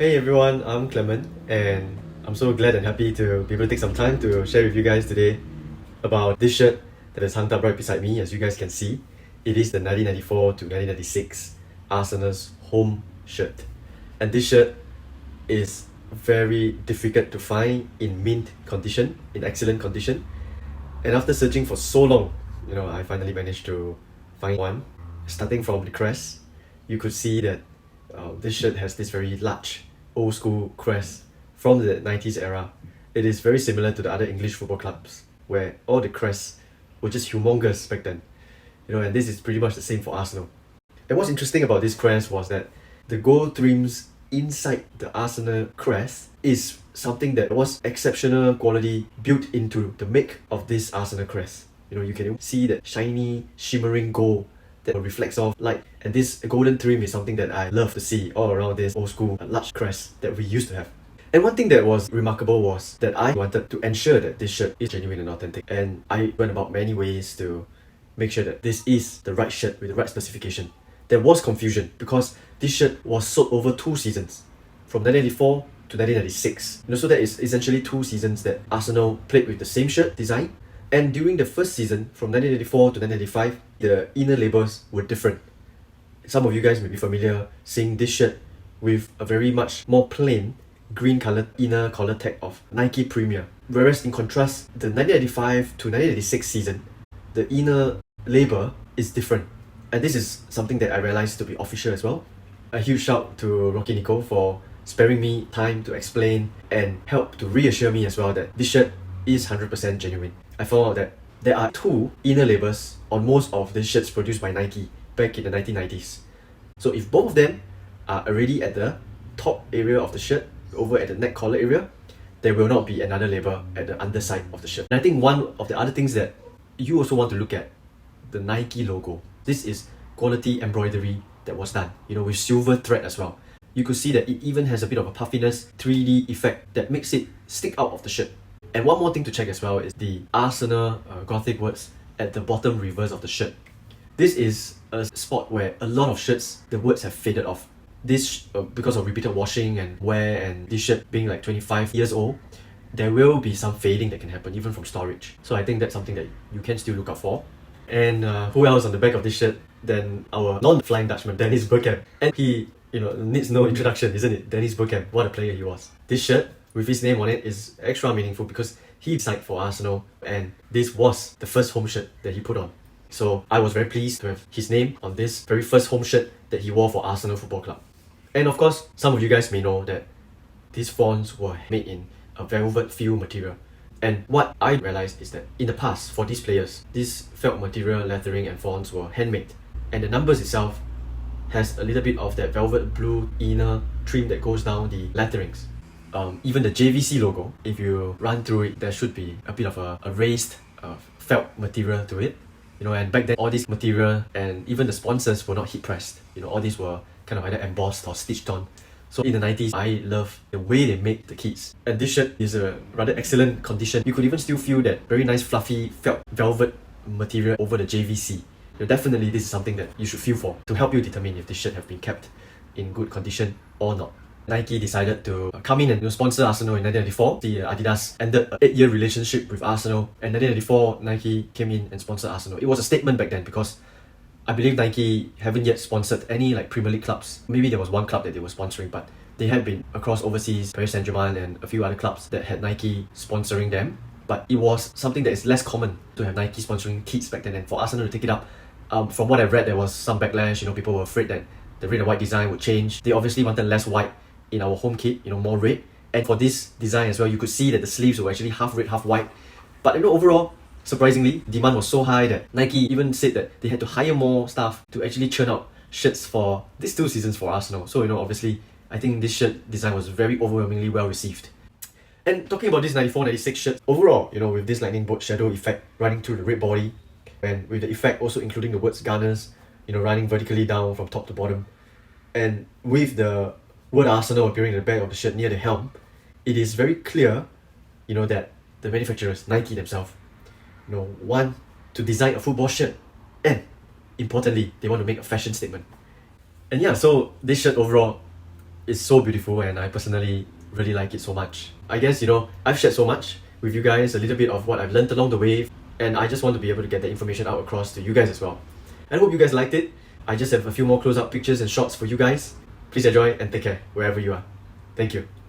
Hey everyone, I'm Clement, and I'm so glad and happy to be able to take some time to share with you guys today about this shirt that is hung up right beside me. As you guys can see, it is the 1994 to 1996 Arsenal's home shirt. And this shirt is very difficult to find in mint condition, in excellent condition. And after searching for so long, I finally managed to find one. Starting from the crest, you could see that this shirt has this very large old school crest from the 90s era. It is very similar to the other English football clubs where all the crests were just humongous back then. And this is pretty much the same for Arsenal. And what's interesting about this crest was that the gold trims inside the Arsenal crest is something that was exceptional quality built into the make of this Arsenal crest. You can see that shiny, shimmering gold that reflects off light. And this golden trim is something that I love to see all around this old school large crest that we used to have. And one thing that was remarkable was that I wanted to ensure that this shirt is genuine and authentic. And I went about many ways to make sure that this is the right shirt with the right specification. There was confusion because this shirt was sold over 2 seasons, from 1984 to 1996. So that is essentially 2 seasons that Arsenal played with the same shirt design. And during the first season, from 1984 to 1995, the inner labels were different. Some of you guys may be familiar seeing this shirt with a very much more plain green colored inner collar tag of Nike Premier. Whereas in contrast, the 1985 to 1986 season, the inner label is different. And this is something that I realized to be official as well. A huge shout to Rocky Nico for sparing me time to explain and help to reassure me as well that this shirt is 100% genuine. I found out that there are 2 inner labels on most of the shirts produced by Nike back in the 1990s. So if both of them are already at the top area of the shirt, over at the neck collar area, there will not be another label at the underside of the shirt. And I think one of the other things that you also want to look at, the Nike logo. This is quality embroidery that was done, with silver thread as well. You could see that it even has a bit of a puffiness 3D effect that makes it stick out of the shirt. And one more thing to check as well is the Arsenal Gothic words at the bottom reverse of the shirt. This is a spot where a lot of shirts, the words have faded off. This, because of repeated washing and wear, and this shirt being like 25 years old, there will be some fading that can happen even from storage. So I think that's something that you can still look out for. And who else on the back of this shirt than our non-Flying Dutchman, Dennis Bergkamp. And he, needs no introduction, isn't it? Dennis Bergkamp, what a player he was. This shirt with his name on it is extra meaningful because he signed for Arsenal and this was the first home shirt that he put on. So I was very pleased to have his name on this very first home shirt that he wore for Arsenal Football Club. And of course, some of you guys may know that these fonts were made in a velvet feel material. And what I realized is that in the past, for these players, this felt material, lettering and fonts were handmade. And the numbers itself has a little bit of that velvet blue inner trim that goes down the letterings. Even the JVC logo, if you run through it, there should be a bit of a raised felt material to it. And back then, all this material and even the sponsors were not heat pressed. All these were kind of either embossed or stitched on. So in the 90s, I love the way they make the kits. And this shirt is a rather excellent condition. You could even still feel that very nice fluffy felt velvet material over the JVC. Definitely this is something that you should feel for to help you determine if this shirt have been kept in good condition or not. Nike decided to come in and sponsor Arsenal in 1994. The Adidas ended an 8-year relationship with Arsenal, and 1994 Nike came in and sponsored Arsenal. It was a statement back then because I believe Nike haven't yet sponsored any Premier League clubs. Maybe there was one club that they were sponsoring, but they had been across overseas, Paris Saint-Germain and a few other clubs that had Nike sponsoring them. But it was something that is less common to have Nike sponsoring kits back then, and for Arsenal to take it up, from what I've read, there was some backlash. People were afraid that the red and white design would change. They obviously wanted less white in our home kit, more red. And for this design as well, you could see that the sleeves were actually half red, half white. But overall, surprisingly, demand was so high that Nike even said that they had to hire more staff to actually churn out shirts for these 2 seasons for Arsenal. So, obviously, I think this shirt design was very overwhelmingly well received. And talking about this 94-96 shirt, overall, with this lightning bolt shadow effect running through the red body, and with the effect also including the words Gunners, running vertically down from top to bottom, and with the word Arsenal appearing in the back of the shirt near the helm, it is very clear, that the manufacturers, Nike themselves, want to design a football shirt, and importantly, they want to make a fashion statement. And yeah, so this shirt overall, is so beautiful, and I personally really like it so much. I guess, I've shared so much with you guys, a little bit of what I've learned along the way, and I just want to be able to get the information out across to you guys as well. And I hope you guys liked it. I just have a few more close-up pictures and shots for you guys. Please enjoy and take care wherever you are. Thank you.